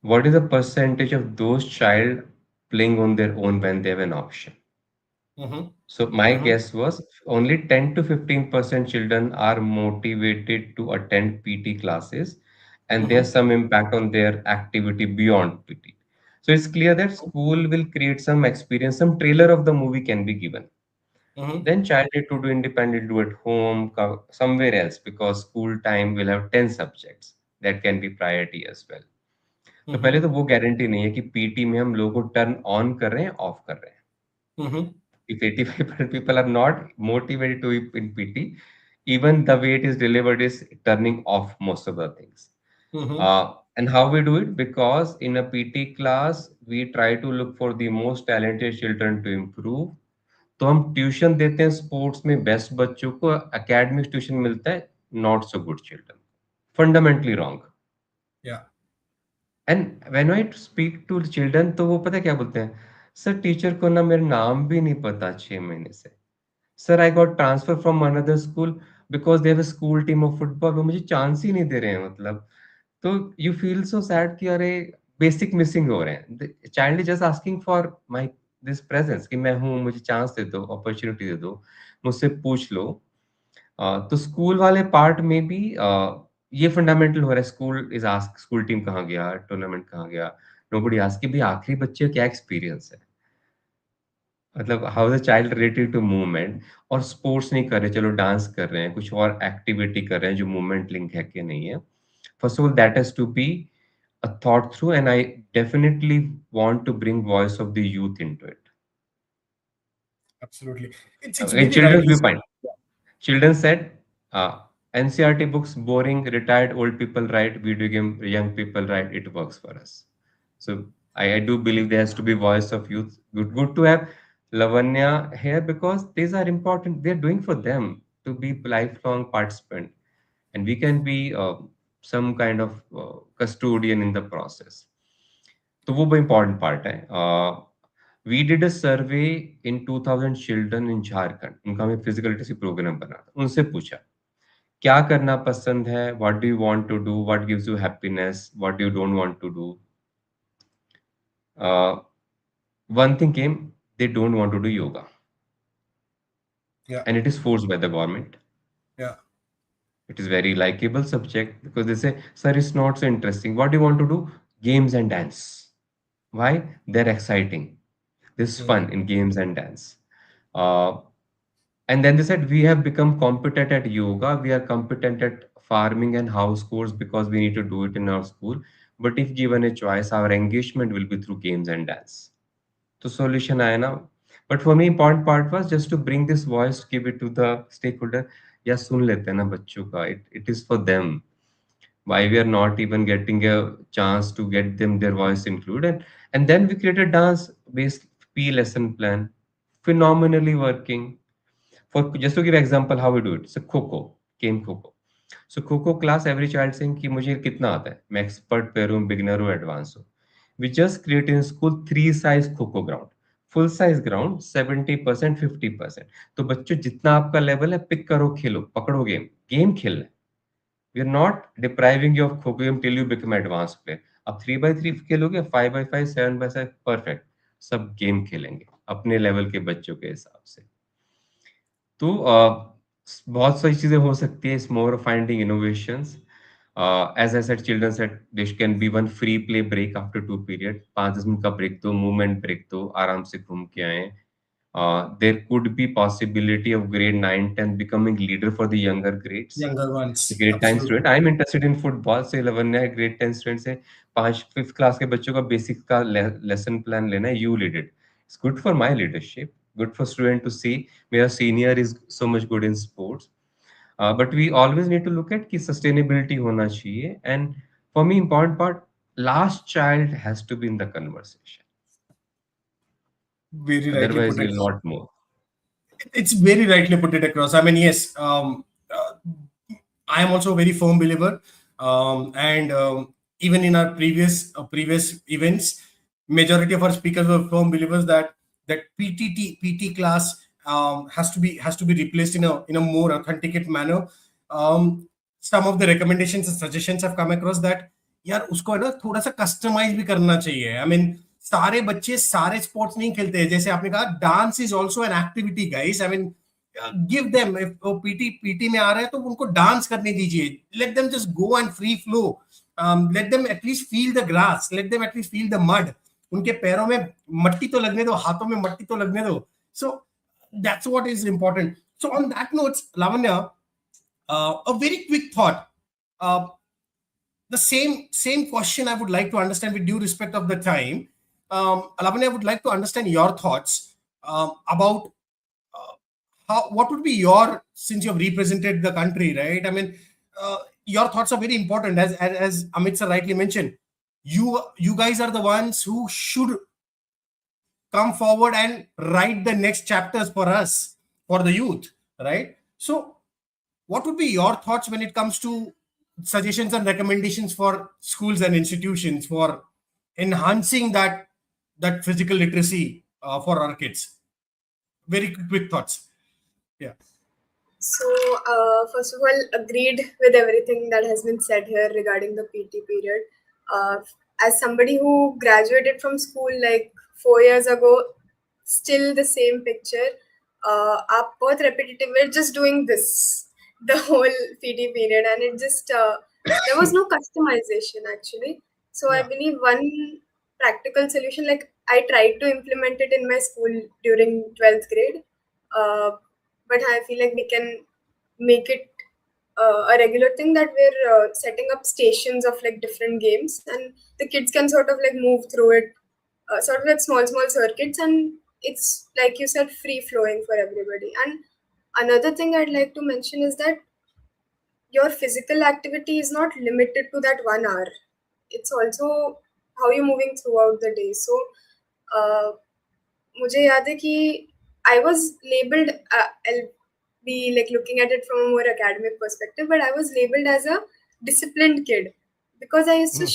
what is the percentage of those child playing on their own when they have an option? Mm-hmm. So my Mm-hmm. guess was only 10 to 15% children are motivated to attend PT classes, and there's Mm-hmm. some impact on their activity beyond PT. So it's clear that school will create some experience, some trailer of the movie can be given. Mm-hmm. Then child need to do independent, do at home, somewhere else, because school time will have 10 subjects that can be priority as well. तो पहले Mm-hmm. तो वो guarantee नहीं है कि PT में हम लोगों को टर्न ऑन कर रहे हैं ऑफ कर रहे हैं. Mm-hmm. If 85% people are not motivated to in PT, even the way it is delivered is turning off most of the things. Mm-hmm. And how we do it? Because in a PT class, we try to look for the most talented children to improve. तो हम tuition देते हैं sports में best बच्चों को, academic tuition मिलता है not so good children. Fundamentally wrong. Yeah. And when I speak to children तो वो पता है क्या बोलते हैं, सर टीचर को ना मेरा नाम भी नहीं पता 6 महीने से. Sir I got transfer from another school because they have a school team of football, वो मुझे चांस ही नहीं दे रहे हैं. मतलब तो यू फील सो सैड कि अरे बेसिक मिसिंग हो रहे हैं. Child is just asking for my this presence कि मैं हूँ, मुझे चांस दे दो, अपॉर्चुनिटी दे दो, मुझसे पूछ लो. तो स्कूल वाले पार्ट में भी ये फंडामेंटल हो रहा है. School is ask school team कहाँ गया, टूर्नामेंट कहाँ गया, नोबडी आस्क कि भाई आखिरी बच्चे का क्या एक्सपीरियंस है, मतलब how the child related to movement. और स्पोर्ट्स नहीं कर रहे, चलो डांस कर रहे हैं, कुछ और एक्टिविटी कर रहे हैं जो मूवमेंट लिंक है कि नहीं है. First of all that has to be a thought through, and I definitely want to bring voice of the youth into it. Absolutely. It's In very children's rightly said. viewpoint, children said, NCRT books boring, retired old people write, video game young people write, it works for us. So I do believe there has to be voice of youth. Good to have Lavanya here because these are important. They're doing for them to be lifelong participant, and we can be some kind of custodian in the process. तो वो बहुत important part है. We did a survey in 2000 children in Jharkhand. उनका हमें physical literacy programme बना था. उनसे पूछा क्या करना पसंद है, what do you want to do, what gives you happiness, what do you don't want to do. One thing came, they don't want to do yoga, Yeah. and it is forced by the government. Yeah. It is very likable subject because they say, sir, it's not so interesting. What do you want to do? Games and dance. Why? They're exciting. There's fun in games and dance. uh, and then they said we have become competent at yoga, we are competent at farming and house chores because we need to do it in our school, but if given a choice our engagement will be through games and dance. तो solution आया ना, But for me, important part was just to bring this voice, give it to the stakeholder. Yeah, सुन लेते हैं ना बच्चों का, it is for them. Why we are not even getting a chance to get them their voice included? And then we created dance based P lesson plan, phenomenally working. For just to give example how we do it, so Coco came Coco. So Coco class, every child saying कि मुझे कितना आता है, मैं expert player हूँ, beginner हूँ, advanced हूँ. We just create in school 3 size Coco ground, full size ground 70% 50%. तो बच्चों जितना आपका लेवल है पिक करो, खेलो, पकड़ो, गेम खेलना है. We are not depriving you of Coco game till you become advanced player. अब 3x3 खेलोगे, 5x5, 7x7, perfect. सब गेम खेलेंगे अपने लेवल के बच्चों के हिसाब से. तो बहुत सारी चीजें हो सकती है. It's more finding innovations. As I said, children said this can be one free play break after 2 period. 5-10 minute का ब्रेक दो, मूवमेंट ब्रेक दो, आराम से घूम के आए. There could be possibility of grade 9-10 becoming leader for the younger grades. Younger ones, grade 10 absolutely. Student, I am interested in football से लवन्या है, ग्रेड 10 स्टूडेंट से 5th क्लास के बच्चों का बेसिक का लेसन प्लान लेना है, you lead it. It's good for my leadership, good for student to see मेरा senior is so much good in sports. But we always need to look at कि sustainability होना चाहिए. And for me, important part, last child has to be in the conversation. Very rightly Otherwise, put it. you'll not move. It's very rightly put it across. I mean, yes, I am also a very firm believer, and even in our previous events, majority of our speakers were firm believers that PT class has to be replaced in a more authenticate manner. Some of the recommendations and suggestions have come across that यार उसको है ना थोड़ा सा customise भी करना चाहिए. I mean सारे बच्चे सारे स्पोर्ट्स नहीं खेलते हैं. जैसे आपने कहा, dance is also an activity guys. I mean give them, if वो पीटी में आ रहे हैं तो उनको डांस करने दीजिए. Let them just go and free flow. Let them at least feel the grass, let them at least feel the mud. उनके पैरों में मट्टी तो लगने दो, हाथों में मट्टी तो लगने दो. So that's what is important. So on that note, Lavanya, a very quick thought. The same question I would like to understand, with due respect of the time. Lavanya, I would like to understand your thoughts about what would be your, since you have represented the country, right? I mean, your thoughts are very important, as Amit sir rightly mentioned. You guys are the ones who should come forward and write the next chapters for us, for the youth, right? So what would be your thoughts when it comes to suggestions and recommendations for schools and institutions for enhancing that physical literacy for our kids? Very quick thoughts. Yeah. So, first of all, agreed with everything that has been said here regarding the PT period. As somebody who graduated from school like 4 years ago, still the same picture. Are both repetitive. We're just doing this the whole PT period, and it just there was no customization actually. So I Yeah. believe one practical solution, like I tried to implement it in my school during 12th grade, but I feel like we can make it a regular thing, that we're setting up stations of like different games, and the kids can sort of like move through it, sort of like small circuits, and it's like you said, free flowing for everybody. And another thing I'd like to mention is that your physical activity is not limited to that 1 hour. It's also how you're moving throughout the day. So मुझे याद है कि I was labeled, I'll be like looking at it from a more academic perspective, but I was labeled as a disciplined kid because I used to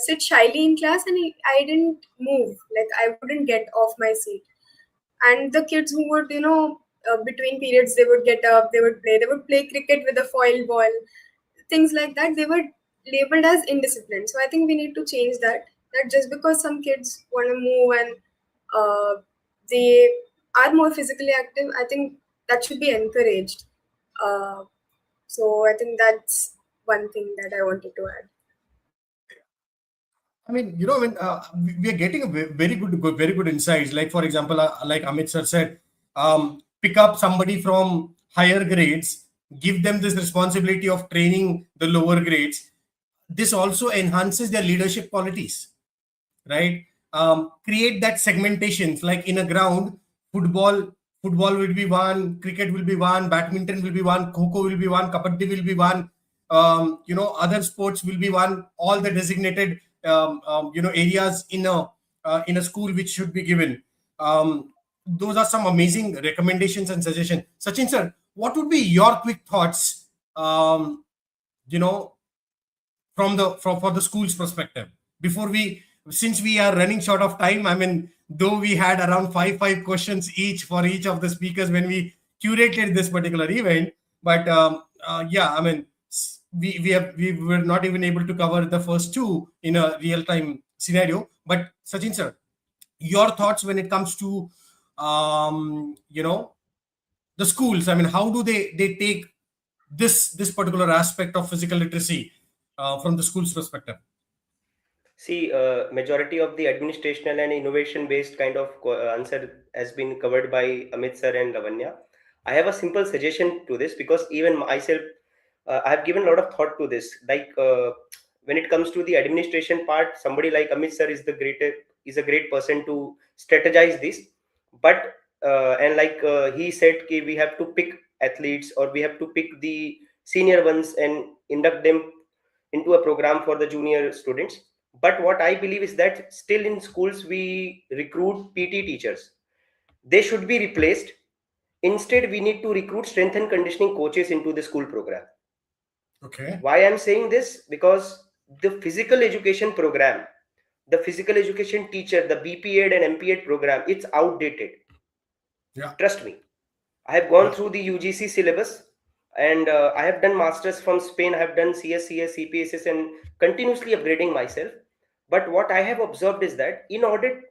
sit shyly in class, and I didn't move, like I wouldn't get off my seat. And the kids who would, between periods, they would get up, they would play cricket with a foil ball, things like that. They were labeled as indisciplined. So I think we need to change that just because some kids want to move and they are more physically active, I think that should be encouraged. So I think that's one thing that I wanted to add. I mean, we are getting a very good insights. Like, for example, like Amit sir said, pick up somebody from higher grades, give them this responsibility of training the lower grades. This also enhances their leadership qualities, right? Create that segmentations, like in a ground, football football will be one, cricket will be one, badminton will be one, kho will be one, kabaddi will be one, other sports will be one, all the designated areas in a school which should be given. Those are some amazing recommendations and suggestions. Sachin sir, what would be your quick thoughts, you know from the for the school's perspective, before we, since we are running short of time? I mean, though we had around five questions each for each of the speakers when we curated this particular event, but yeah, I mean, we were not even able to cover the first two in a real time scenario. But Sachin sir, your thoughts when it comes to um, you know the schools. I mean, how do they take this particular aspect of physical literacy from the school's perspective? See, majority of the administrational and innovation-based kind of answer has been covered by Amit sir and Lavanya. I have a simple suggestion to this, because even myself, I have given a lot of thought to this. Like when it comes to the administration part, somebody like Amit sir is a great person to strategize this. But and like he said, ki we have to pick athletes, or we have to pick the senior ones and induct them into a program for the junior students. But what I believe is that still in schools we recruit PT teachers. They should be replaced. Instead, we need to recruit strength and conditioning coaches into the school program. Okay. Why I'm saying this? Because the physical education program, the physical education teacher, the BPEd and MPEd program, it's outdated. Yeah. Trust me. I have gone Yeah. through the UGC syllabus, and I have done masters from Spain. I have done CSCS, CPSS, and continuously upgrading myself. But what I have observed is that in order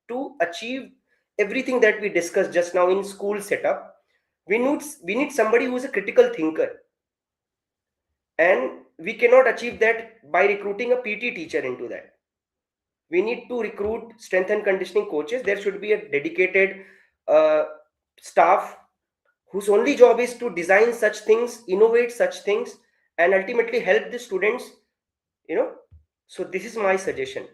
to achieve everything that we discussed just now in school setup, we need somebody who is a critical thinker, and we cannot achieve that by recruiting a PT teacher into that. We need to recruit strength and conditioning coaches. There should be a dedicated uh, staff whose only job is to design such things, innovate such things, and ultimately help the students. You know, so this is my suggestion.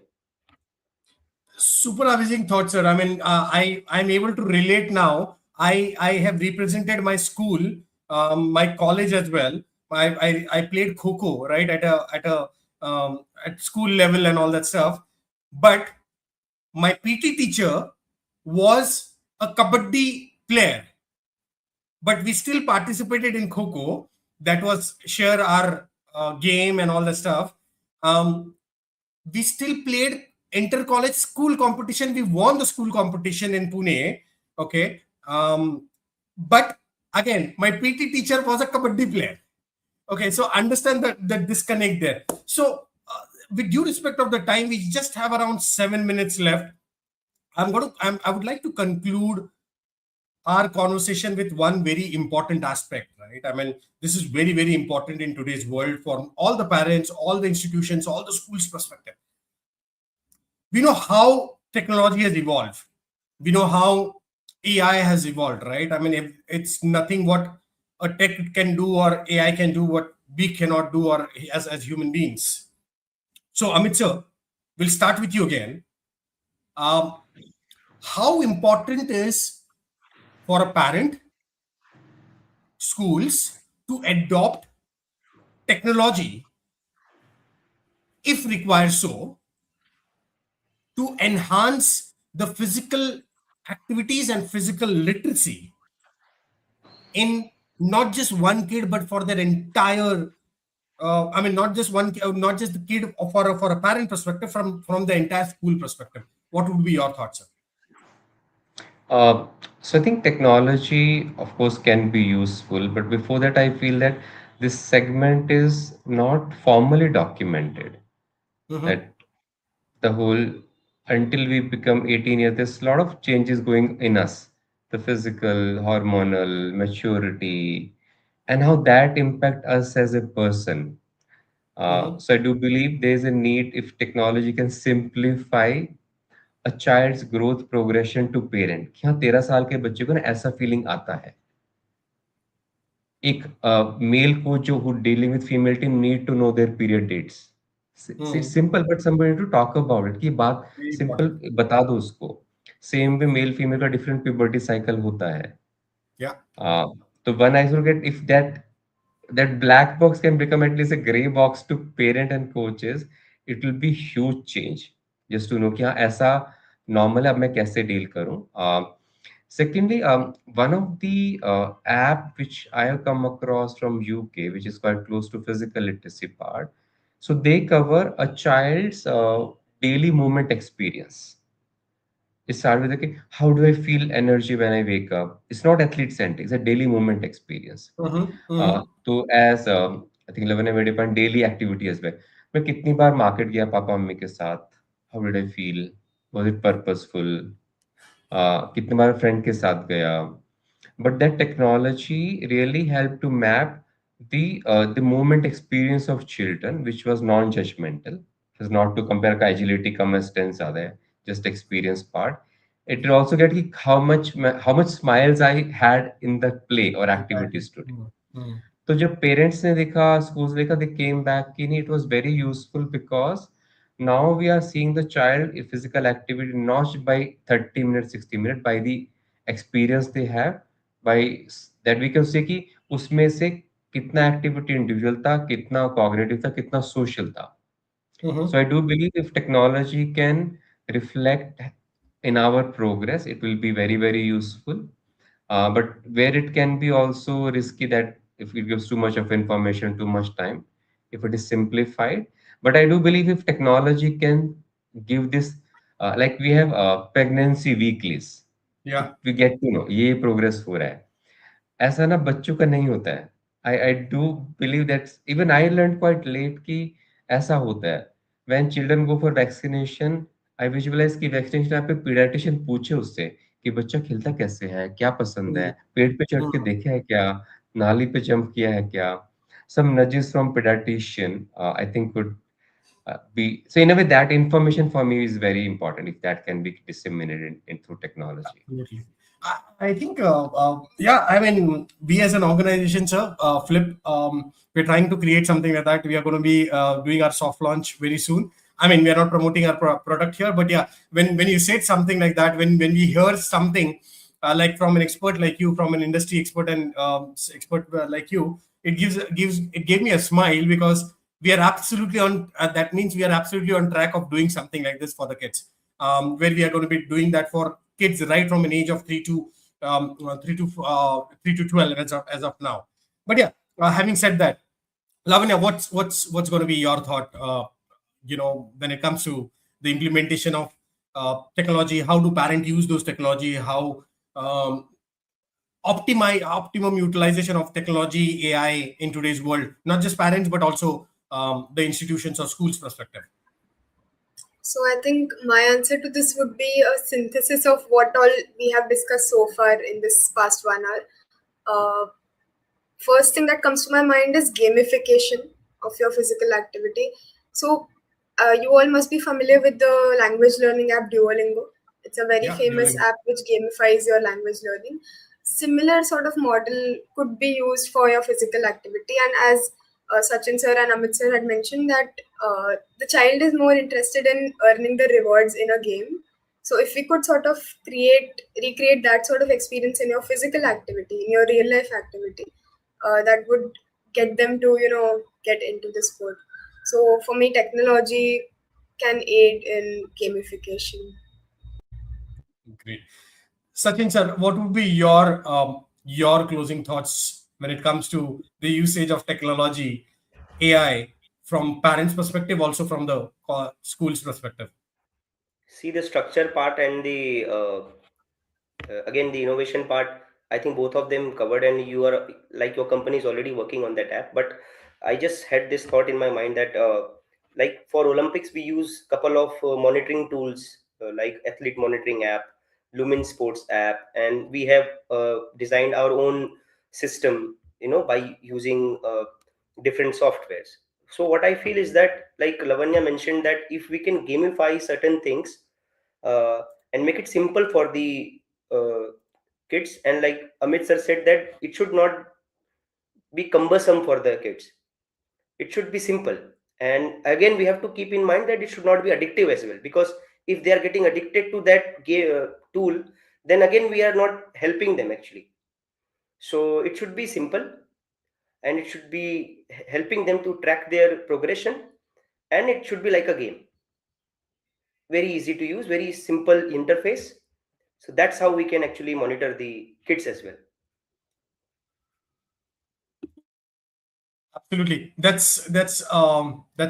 Super amazing thought, sir. I mean, I'm able to relate now. I have represented my school, my college as well. I played kho right at school level and all that stuff. But my PT teacher was a kabaddi player, but we still participated in kho. That was share our game and all that stuff. We still played inter-college school competition. We won the school competition in Pune. Okay. But again, my PT teacher was a kabaddi player. Okay, so understand the disconnect there. So, with due respect of the time, we just have around 7 minutes left. I would like to conclude our conversation with one very important aspect, right? I mean, this is very, very important in today's world for all the parents, all the institutions, all the schools' perspective. We know how technology has evolved. We know how AI has evolved, right? I mean, if it's nothing what a tech can do or AI can do what we cannot do, or as human beings. So, Amit sir, we'll start with you again. Um, how important is for a parent, schools to adopt technology, if required so, to enhance the physical activities and physical literacy in not just one kid but for their entire I mean, not just one not just the kid, for a parent perspective, from the entire school perspective? What would be your thoughts, sir? Uh, so I think technology, of course, can be useful, but before that, I feel that this segment is not formally documented. Mm-hmm. That the whole, until we become 18 years, there's a lot of changes going in us, the physical, hormonal, maturity, and how that impact us as a person. Mm-hmm. So I do believe there's a need, if technology can simplify a child's growth progression to parent, कि हाँ 13 साल के बच्चे को ना ऐसा feeling आता है, एक मेल को जो who dealing with female team need to know their period dates. Mm-hmm. Simple, but somebody to talk about it, कि ये बात Very simple important. बता दो उसको. सेम वे मेल फीमेल का डिफरेंट प्यूबर्टी साइकिल होता है. Yeah. So one I look at, if that black box can become at least a gray box to parent and coaches, it will be huge change. Just to know कि हाँ ऐसा normal है, अब मैं कैसे deal करूँ. Secondly, one of the app which I have come across from UK, which is quite close to physical literacy part, so they cover a child's daily movement experience. It starts with, okay, how do I feel energy when I wake up? It's not athlete centric, it's a daily movement experience. तो as I think लेवन मेरे पास daily activity as well, मैं कितनी बार market गया पापा मम्मी के साथ, how did I feel, was it purposeful, कितनी बार फ्रेंड के साथ गया. But that technology really help to map the movement experience of children, which was non-judgmental. It was not to compare का agility कम strengths ज़्यादा है, just experience part. It will also get कि how much smiles I had in the play or activities today. तो जब parents ने देखा, schools देखा, दे came back कि नहीं, it was very useful because now we are seeing the child in physical activity not by 30 minutes 60 minutes by the experience they have, by that we can say कि उसमें से कितना activity individual था, कितना cognitive था, कितना social था. So I do believe if technology can reflect in our progress, it will be very, very useful. But where it can be also risky, that if it gives too much of information, too much time, if it is simplified. But I do believe if technology can give this, like we have pregnancy weeklies, Yeah. we get to know ये progress हो रहा है. ऐसा ना बच्चों का नहीं होता है. I do believe that even I learn quite late कि ऐसा होता है. When children go for vaccination, I visualise कि वैक्सीनेशन पे पीडियाट्रिशियन पूछे उससे कि बच्चा खिलता कैसे है, क्या पसंद है, पेट पे चढ़ के देखा है क्या, नाली पे जंप किया है क्या. Some nudges from paediatrician I think could be, so in a way that information for me is very important if that can be disseminated in through technology. Absolutely. I think, yeah, I mean, we as an organization, sir, Flip, we're trying to create something like that. We are going to be doing our soft launch very soon. I mean, we are not promoting our product here, but yeah, when you said something like that, when we hear something like from an expert like you, from an industry expert and expert like you, it gave me a smile because we are absolutely on. That means we are absolutely on track of doing something like this for the kids, where we are going to be doing that for kids right from an age of 3 to 12 as of now. But yeah, having said that, Lavanya, what's going to be your thought? When it comes to the implementation of technology, how do parents use those technology? How optimum utilization of technology, AI in today's world, not just parents but also the institutions or schools perspective. So I think my answer to this would be a synthesis of what all we have discussed so far in this past 1 hour. First thing that comes to my mind is gamification of your physical activity. So you all must be familiar with the language learning app Duolingo. It's a very famous app which gamifies your language learning. Similar sort of model could be used for your physical activity. And as Sachin sir and Amit sir had mentioned that the child is more interested in earning the rewards in a game. So if we could sort of recreate that sort of experience in your physical activity, in your real life activity, that would get them to, get into the sport. So for me, technology can aid in gamification. Great. Sachin sir, what would be your closing thoughts when it comes to the usage of technology, AI, from parents' perspective, also from the school's perspective? See, the structure part and the again the innovation part, I think both of them covered, and you are like your company is already working on that app. But I just had this thought in my mind that like for Olympics we use couple of monitoring tools, like athlete monitoring app, Lumen Sports app, and we have designed our own system, by using different softwares. So what I feel is that, like Lavanya mentioned, that if we can gamify certain things uh, and make it simple for the uh, kids, and like Amit sir said that it should not be cumbersome for the kids, it should be simple. And again we have to keep in mind that it should not be addictive as well, because if they are getting addicted to that tool, then again we are not helping them actually. So it should be simple, and it should be helping them to track their progression, and it should be like a game, very easy to use, very simple interface. So that's how we can actually monitor the kids as well. Absolutely. That's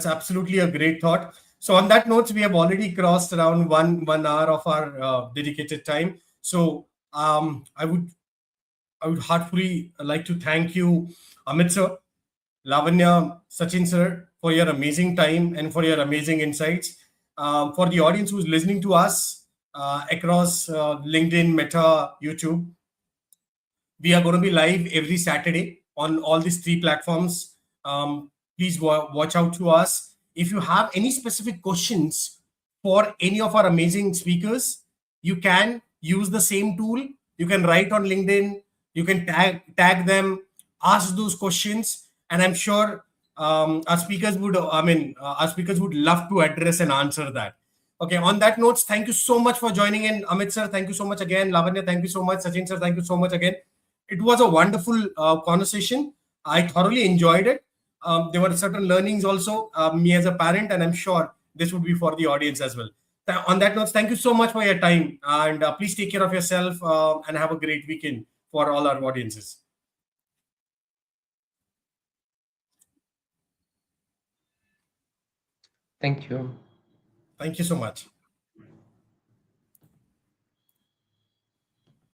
absolutely a great thought. So on that note, we have already crossed around one hour of our dedicated time. So I would heartfully like to thank you, Amit sir, Lavanya, Sachin sir, for your amazing time and for your amazing insights. For the audience who's listening to us across LinkedIn, Meta, YouTube, we are going to be live every Saturday on all these three platforms. Please watch out to us. If you have any specific questions for any of our amazing speakers, you can use the same tool. You can write on LinkedIn. You can tag them, ask those questions, and I'm sure our speakers would. Our speakers would love to address and answer that. Okay. On that note, thank you so much for joining in, Amit sir. Thank you so much again, Lavanya. Thank you so much, Sachin sir. Thank you so much again. It was a wonderful conversation. I thoroughly enjoyed it. There were certain learnings also, me as a parent, and I'm sure this would be for the audience as well. On that note, thank you so much for your time, and please take care of yourself and have a great weekend for all our audiences. Thank you. Thank you so much.